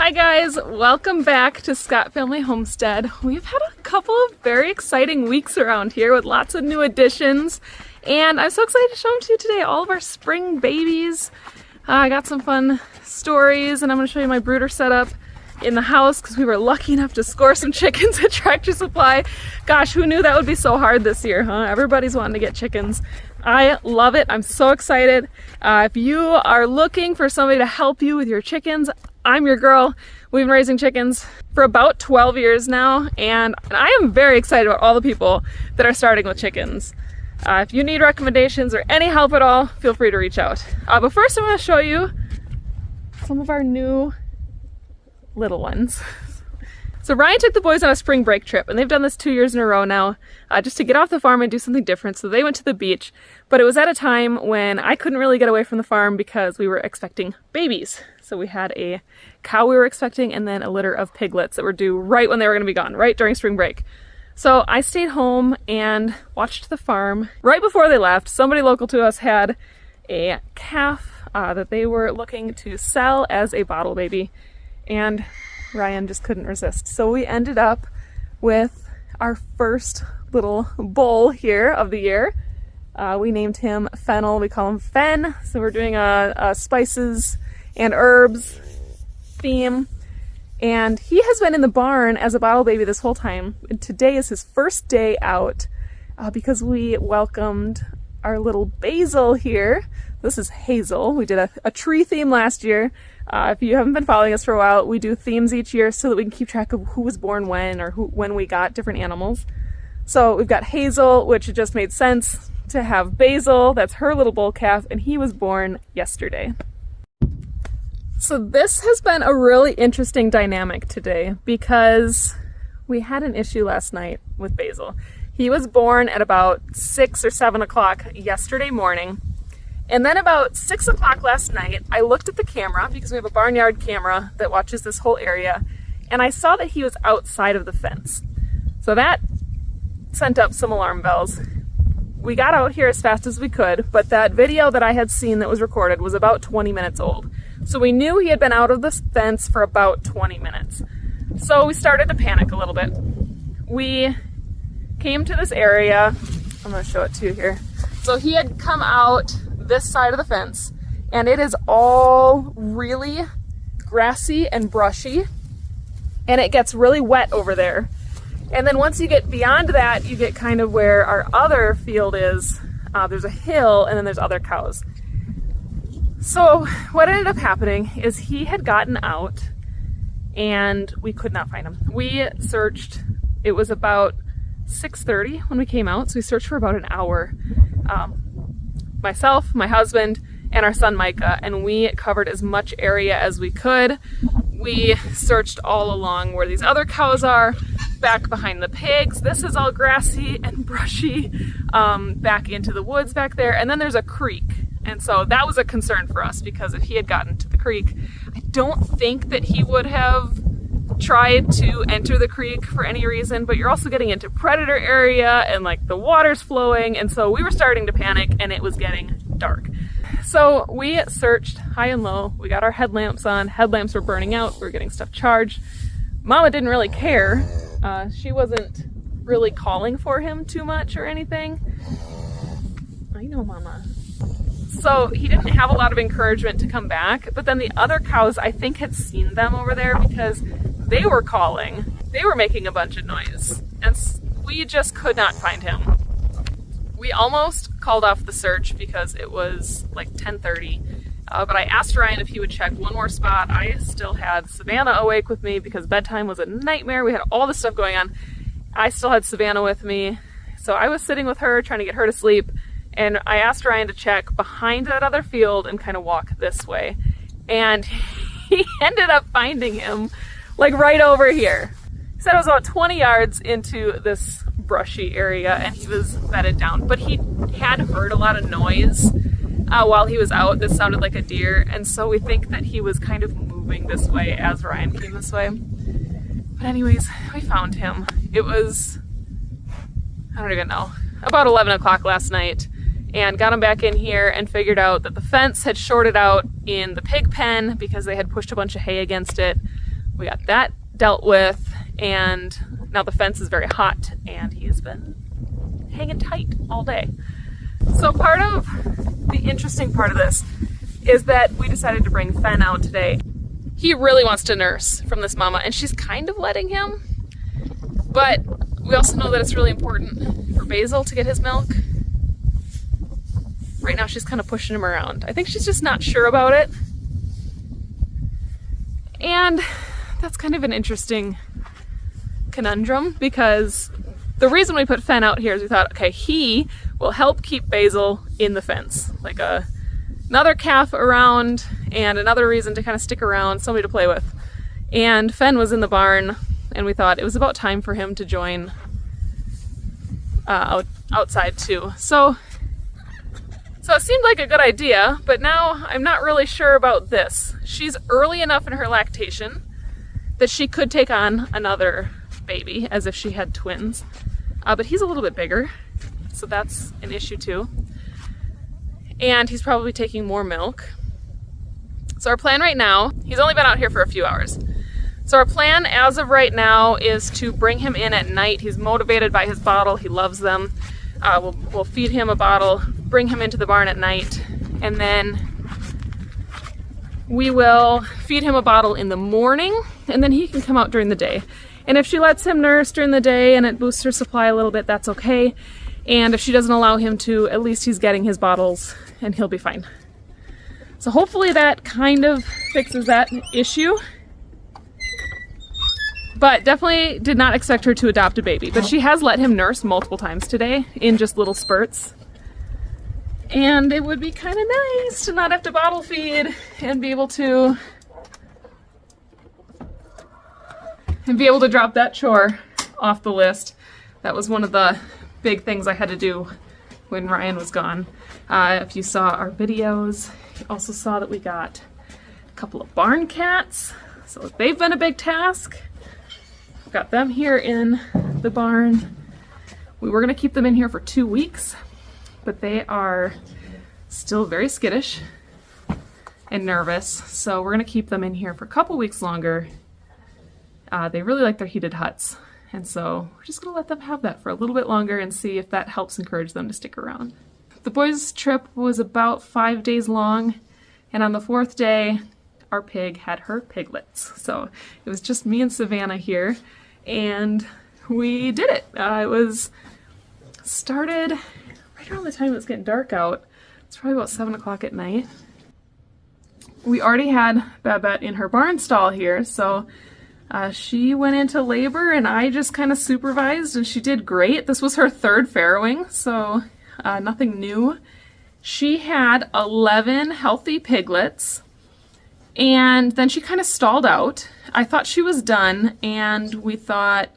Hi guys, welcome back to Scott Family Homestead. We've had a couple of very exciting weeks around here with lots of new additions, and I'm so excited to show them to you today, all of our spring babies. I got some fun stories, and I'm going to show you my brooder setup in the house because we were lucky enough to score some chickens at Tractor Supply. Gosh, who knew that would be so hard this year, huh? Everybody's wanting to get chickens. I love it. I'm so excited. If you are looking for somebody to help you with your chickens, I'm your girl. We've been raising chickens for about 12 years now, and I am very excited about all the people that are starting with chickens. If you need recommendations or any help at all, feel free to reach out. But first I'm going to show you some of our new little ones. So Ryan took the boys on a spring break trip, and they've done this 2 years in a row now, just to get off the farm and do something different. So they went to the beach, but it was at a time when I couldn't really get away from the farm because we were expecting babies. So we had a cow we were expecting and then a litter of piglets that were due right when they were going to be gone, right during spring break. So I stayed home and watched the farm. Right before they left, somebody local to us had a calf that they were looking to sell as a bottle baby, and Ryan just couldn't resist. So we ended up with our first little bull here of the year. We named him Fennel. We call him Fen. So we're doing a spices and herbs theme. And he has been in the barn as a bottle baby this whole time. And today is his first day out because we welcomed our little Basil here. This is Hazel. We did a tree theme last year. If you haven't been following us for a while, we do themes each year so that we can keep track of who was born when, or when we got different animals. So we've got Hazel, which it just made sense to have Basil. That's her little bull calf, and he was born yesterday. So this has been a really interesting dynamic today because we had an issue last night with Basil. He was born at about 6 or 7 o'clock yesterday morning. And then about 6 o'clock last night, I looked at the camera because we have a barnyard camera that watches this whole area, and I saw that he was outside of the fence. So that sent up some alarm bells. We got out here as fast as we could, but that video that I had seen that was recorded was about 20 minutes old. So we knew he had been out of the fence for about 20 minutes. So we started to panic a little bit. We came to this area. I'm going to show it to you here. So he had come out this side of the fence, and it is all really grassy and brushy, and it gets really wet over there. And then once you get beyond that, you get kind of where our other field is. There's a hill, and then there's other cows. So what ended up happening is he had gotten out, and we could not find him. We searched. It was about 6:30 when we came out, so we searched for about an hour. Myself, my husband, and our son Micah, and we covered as much area as we could. We searched all along where these other cows are, back behind the pigs. This is all grassy and brushy, back into the woods back there, and then there's a creek. And so that was a concern for us because if he had gotten to the creek, I don't think that he would have tried to enter the creek for any reason, but you're also getting into predator area and like the water's flowing, and so we were starting to panic and it was getting dark. So we searched high and low. We got our headlamps on. Headlamps were burning out. We were getting stuff charged. Mama didn't really care. She wasn't really calling for him too much or anything. I know, Mama. So he didn't have a lot of encouragement to come back, but then the other cows, I think, had seen them over there because they were calling. They were making a bunch of noise, and we just could not find him. We almost called off the search because it was like 10:30, but I asked Ryan if he would check one more spot. I still had Savannah awake with me because bedtime was a nightmare. We had all this stuff going on. I still had Savannah with me, so I was sitting with her trying to get her to sleep, and I asked Ryan to check behind that other field and kind of walk this way, and he ended up finding him like right over here. He said it was about 20 yards into this brushy area and he was bedded down, but he had heard a lot of noise while he was out that sounded like a deer, and so we think that he was kind of moving this way as Ryan came this way. But anyways, we found him. It was, I don't even know, about 11 o'clock last night, and got him back in here and figured out that the fence had shorted out in the pig pen because they had pushed a bunch of hay against it. we got that dealt with, and now the fence is very hot and he's been hanging tight all day. So part of the interesting part of this is that we decided to bring Fen out today. He really wants to nurse from this mama, and she's kind of letting him, but we also know that it's really important for Basil to get his milk. Right now she's kind of pushing him around. I think she's just not sure about it. And that's kind of an interesting conundrum, because the reason we put Fen out here is we thought, okay, he will help keep Basil in the fence. Like another calf around and another reason to kind of stick around, somebody to play with. And Fen was in the barn, and we thought it was about time for him to join outside too. So it seemed like a good idea, but now I'm not really sure about this. She's early enough in her lactation that she could take on another baby as if she had twins. But he's a little bit bigger, so that's an issue too. And he's probably taking more milk. So our plan right now, he's only been out here for a few hours. So our plan as of right now is to bring him in at night. He's motivated by his bottle, he loves them. We'll feed him a bottle, bring him into the barn at night, and then we will feed him a bottle in the morning, and then he can come out during the day. And if she lets him nurse during the day and it boosts her supply a little bit, that's okay. And if she doesn't allow him to, at least he's getting his bottles and he'll be fine. So hopefully that kind of fixes that issue. But definitely did not expect her to adopt a baby. But she has let him nurse multiple times today in just little spurts. And it would be kind of nice to not have to bottle feed and be able to drop that chore off the list. That was one of the big things I had to do when Ryan was gone. If you saw our videos, you also saw that we got a couple of barn cats. So they've been a big task. We've got them here in the barn. We were gonna keep them in here for 2 weeks, but they are still very skittish and nervous. So we're gonna keep them in here for a couple weeks longer. They really like their heated huts. And so we're just gonna let them have that for a little bit longer and see if that helps encourage them to stick around. The boys' trip was about 5 days long, and on the 4th day, our pig had her piglets. So it was just me and Savannah here, and we did it. It was started right around the time it was getting dark out. It's probably about 7 o'clock at night. We already had Babette in her barn stall here, so she went into labor and I just kind of supervised, and she did great. This was her 3rd farrowing, so nothing new. She had 11 healthy piglets, and then she kind of stalled out. I thought she was done, and we thought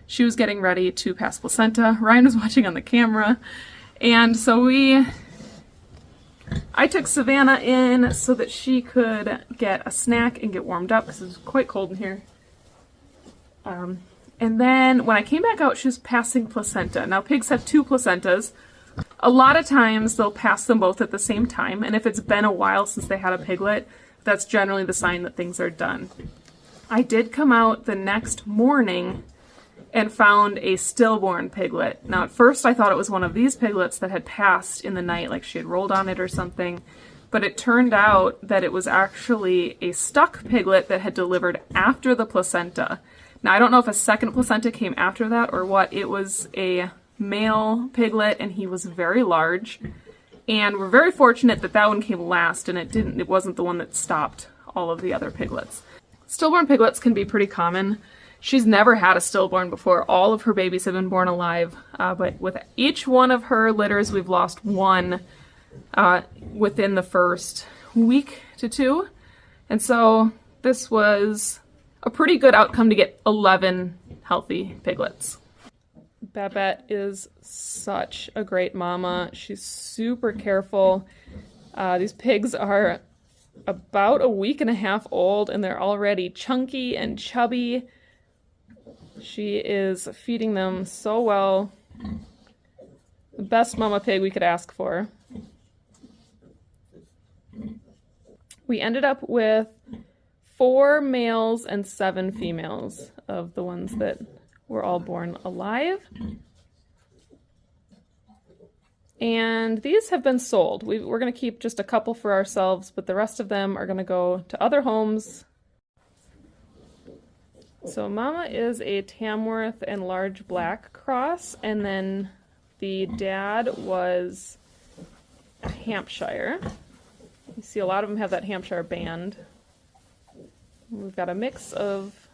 she was getting ready to pass placenta. Ryan was watching on the camera, and so I took Savannah in so that she could get a snack and get warmed up because it was quite cold in here. And then when I came back out, she was passing placenta. Now pigs have 2 placentas. A lot of times they'll pass them both at the same time, and if it's been a while since they had a piglet, that's generally the sign that things are done. I did come out the next morning and found a stillborn piglet. Now at first I thought it was one of these piglets that had passed in the night, like she had rolled on it or something, but it turned out that it was actually a stuck piglet that had delivered after the placenta. Now I don't know if a second placenta came after that or what. It was a male piglet and he was very large, and we're very fortunate that that one came last and it wasn't the one that stopped all of the other piglets. Stillborn piglets can be pretty common. She's never had a stillborn before. All of her babies have been born alive, but with each one of her litters we've lost one within the first week to 2, and so this was a pretty good outcome to get 11 healthy piglets. Babette is such a great mama. She's super careful. These pigs are about a week and a half old and they're already chunky and chubby. She is feeding them so well. The best mama pig we could ask for. We ended up with 4 males and 7 females of the ones that were all born alive. And these have been sold. We're going to keep just a couple for ourselves, but the rest of them are going to go to other homes. So Mama is a Tamworth and large black cross, and then the dad was a Hampshire. You see a lot of them have that Hampshire band. We've got a mix of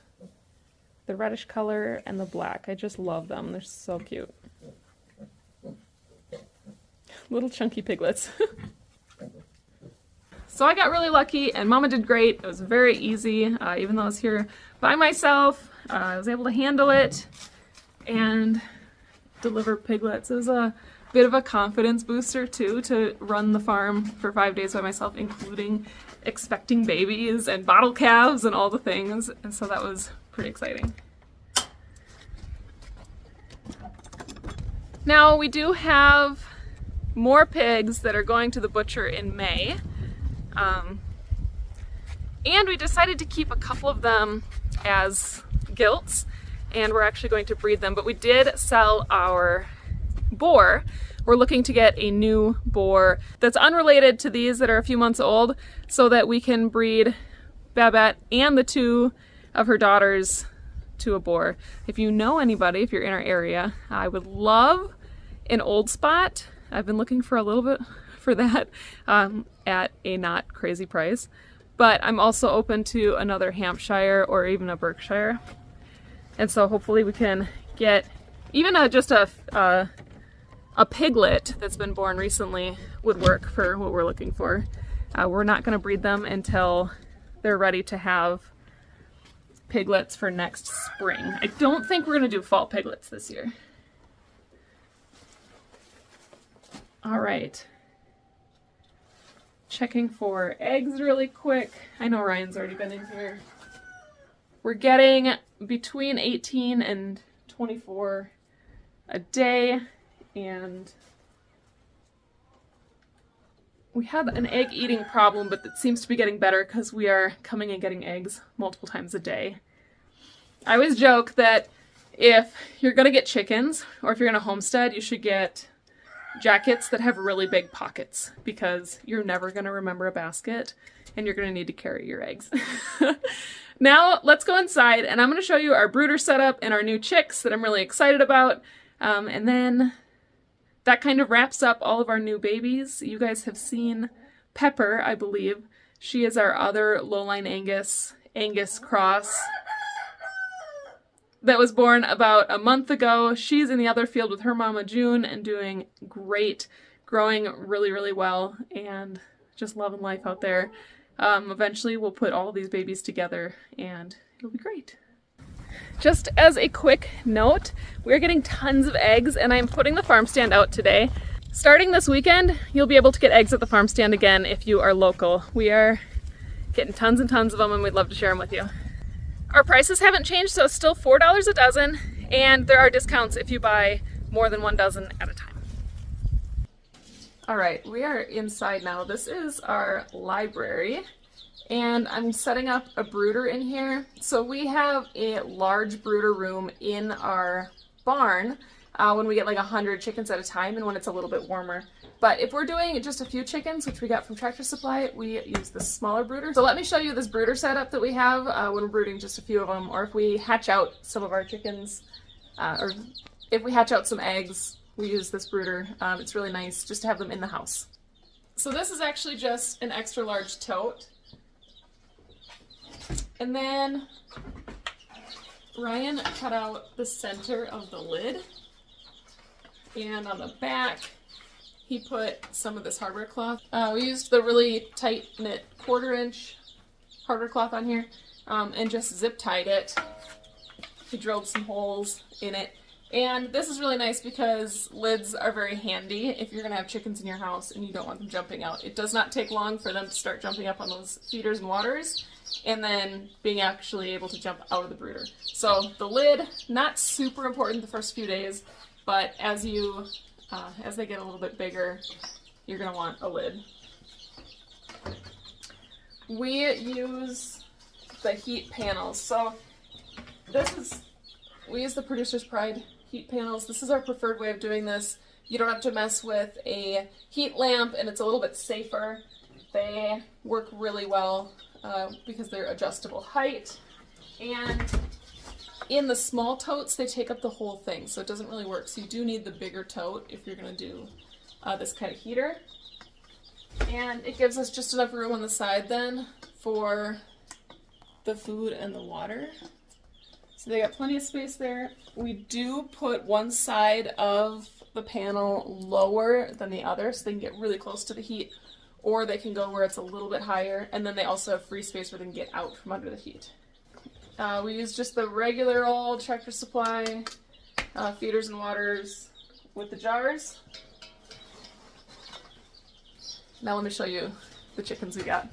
the reddish color and the black. I just love them. They're so cute. Little chunky piglets. So I got really lucky and Mama did great. It was very easy. Even though I was here by myself, I was able to handle it and deliver piglets. It was a bit of a confidence booster too, to run the farm for 5 days by myself, including expecting babies and bottle calves and all the things. And so that was pretty exciting. Now we do have more pigs that are going to the butcher in May. And we decided to keep a couple of them as gilts, and we're actually going to breed them, but we did sell our boar. We're looking to get a new boar that's unrelated to these that are a few months old, so that we can breed Babette and the 2 of her daughters to a boar. If you know anybody, if you're in our area, I would love an old spot. I've been looking for a little bit for that at a not crazy price, but I'm also open to another Hampshire or even a Berkshire. And so hopefully we can get even just a piglet that's been born recently would work for what we're looking for. We're not going to breed them until they're ready to have piglets for next spring. I don't think we're going to do fall piglets this year. All right. Checking for eggs really quick. I know Ryan's already been in here. We're getting between 18 and 24 a day, and we had an egg eating problem, but it seems to be getting better because we are coming and getting eggs multiple times a day. I always joke that if you're going to get chickens, or if you're going to homestead, you should get jackets that have really big pockets, because you're never going to remember a basket and you're going to need to carry your eggs. Now let's go inside and I'm going to show you our brooder setup and our new chicks that I'm really excited about. And then that kind of wraps up all of our new babies. You guys have seen Pepper, I believe. She is our other lowline Angus cross that was born about a month ago. She's in the other field with her mama June and doing great, growing really, really well, and just loving life out there. Eventually we'll put all of these babies together and it'll be great. Just as a quick note, we're getting tons of eggs and I'm putting the farm stand out today. Starting this weekend, you'll be able to get eggs at the farm stand again if you are local. We are getting tons and tons of them and we'd love to share them with you. Our prices haven't changed, so it's still $4 a dozen, and there are discounts if you buy more than 1 dozen at a time. All right, we are inside now. This is our library, and I'm setting up a brooder in here. So we have a large brooder room in our barn when we get like 100 chickens at a time and when it's a little bit warmer. But if we're doing just a few chickens, which we got from Tractor Supply, we use this smaller brooder. So let me show you this brooder setup that we have when we're brooding just a few of them, or if we hatch out some of our chickens, or if we hatch out some eggs, we use this brooder. It's really nice just to have them in the house. So this is actually just an extra large tote. And then Ryan cut out the center of the lid. And on the back, he put some of this hardware cloth. We used the really tight knit 1/4-inch hardware cloth on here and just zip tied it. He drilled some holes in it. And this is really nice because lids are very handy if you're going to have chickens in your house and you don't want them jumping out. It does not take long for them to start jumping up on those feeders and waters and then being actually able to jump out of the brooder. So the lid, not super important the first few days, but as they get a little bit bigger, you're going to want a lid. We use the heat panels. So we use the Producer's Pride heat panels. This is our preferred way of doing this. You don't have to mess with a heat lamp, and it's a little bit safer. They work really well because they're adjustable height. And in the small totes, they take up the whole thing, so it doesn't really work. So you do need the bigger tote if you're going to do this kind of heater. And it gives us just enough room on the side then for the food and the water. So they got plenty of space there. We do put one side of the panel lower than the other so they can get really close to the heat, or they can go where it's a little bit higher, and then they also have free space where they can get out from under the heat. We use just the regular old Tractor Supply feeders and waters with the jars. Now let me show you the chickens we got.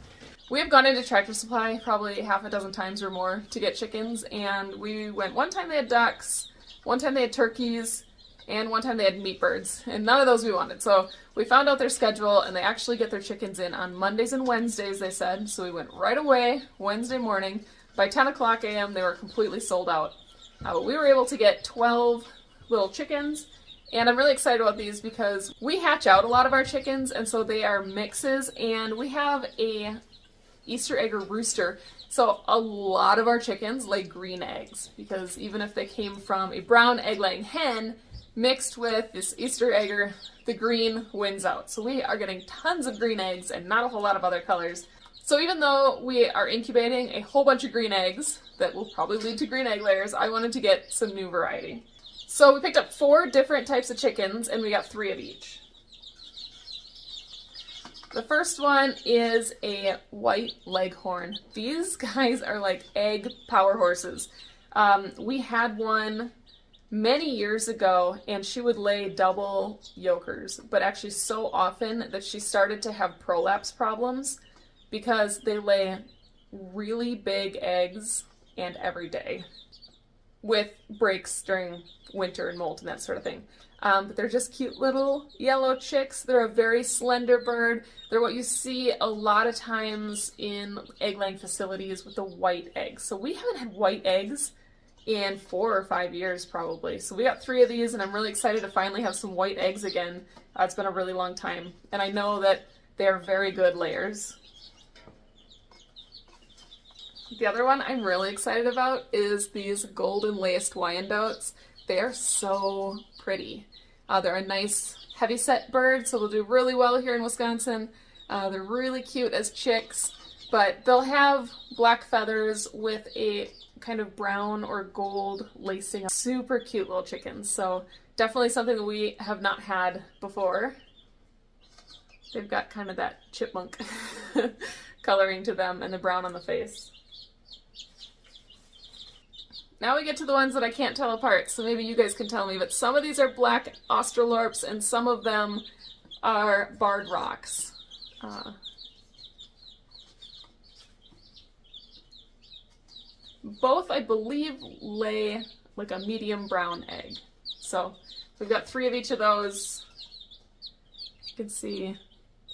We have gone into Tractor Supply probably half a dozen times or more to get chickens, and we went one time they had ducks, one time they had turkeys, and one time they had meat birds, and none of those we wanted. So we found out their schedule, and they actually get their chickens in on Mondays and Wednesdays, they said. So we went right away Wednesday morning. By 10 o'clock a.m. they were completely sold out. But we were able to get 12 little chickens, and I'm really excited about these because we hatch out a lot of our chickens, and so they are mixes, and we have a Easter egg or rooster. So a lot of our chickens lay green eggs, because even if they came from a brown egg-laying hen mixed with this Easter egger, the green wins out. So we are getting tons of green eggs and not a whole lot of other colors. So even though we are incubating a whole bunch of green eggs that will probably lead to green egg layers, I wanted to get some new variety. So we picked up 4 different types of chickens, and we got 3 of each. The first one is a white leghorn. These guys are like egg power horses. We had one many years ago, and she would lay double yolkers, but actually so often that she started to have prolapse problems because they lay really big eggs and every day with breaks during winter and molt and that sort of thing. But they're just cute little yellow chicks. They're a very slender bird. They're what you see a lot of times in egg-laying facilities with the white eggs. So we haven't had white eggs in 4 or 5 years probably. So we got 3 of these, and I'm really excited to finally have some white eggs again. It's been a really long time, and I know that they're very good layers. The other one I'm really excited about is these golden laced Wyandottes. They are so pretty. They're a nice heavyset bird, so they'll do really well here in Wisconsin. They're really cute as chicks, but they'll have black feathers with a kind of brown or gold lacing. Super cute little chickens, so definitely something that we have not had before. They've got kind of that chipmunk coloring to them and the brown on the face. Now we get to the ones that I can't tell apart, so maybe you guys can tell me, but some of these are black Australorps and some of them are barred rocks. Both, I believe, lay like a medium brown egg. So we've got 3 of each of those. You can see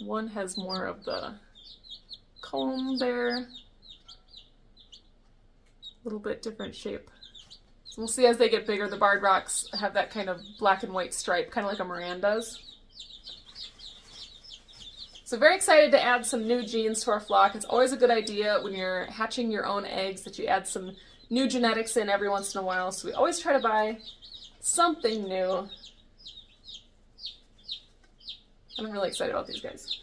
one has more of the comb there. A little bit different shape. So we'll see as they get bigger, the barred rocks have that kind of black and white stripe, kind of like a Moran does. So very excited to add some new genes to our flock. It's always a good idea when you're hatching your own eggs that you add some new genetics in every once in a while. So we always try to buy something new. And I'm really excited about these guys.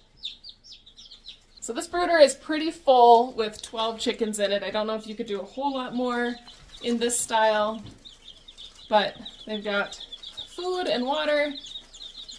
So this brooder is pretty full with 12 chickens in it. I don't know if you could do a whole lot more in this style, but they've got food and water,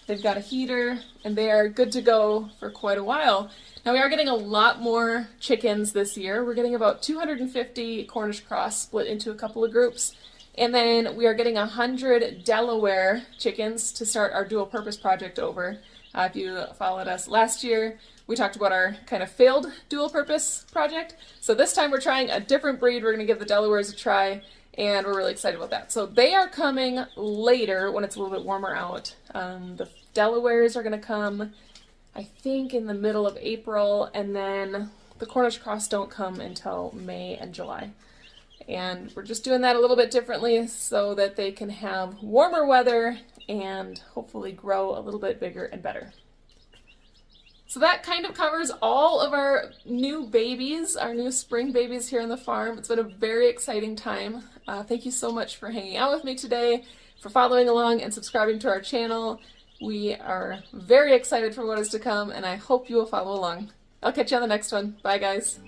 they've got a heater, and they are good to go for quite a while. Now we are getting a lot more chickens this year. We're getting about 250 Cornish cross split into a couple of groups, and then we are getting 100 Delaware chickens to start our dual purpose project over. If you followed us last year, we talked about our kind of failed dual purpose project. So this time we're trying a different breed. We're going to give the Delawares a try, and we're really excited about that. So they are coming later when it's a little bit warmer out. The Delawares are going to come, I think, in the middle of April, and then the Cornish cross don't come until May and July. And we're just doing that a little bit differently so that they can have warmer weather and hopefully grow a little bit bigger and better. So that kind of covers all of our new babies, our new spring babies here on the farm. It's been a very exciting time. Thank you so much for hanging out with me today, for following along and subscribing to our channel. We are very excited for what is to come, and I hope you will follow along. I'll catch you on the next one. Bye, guys.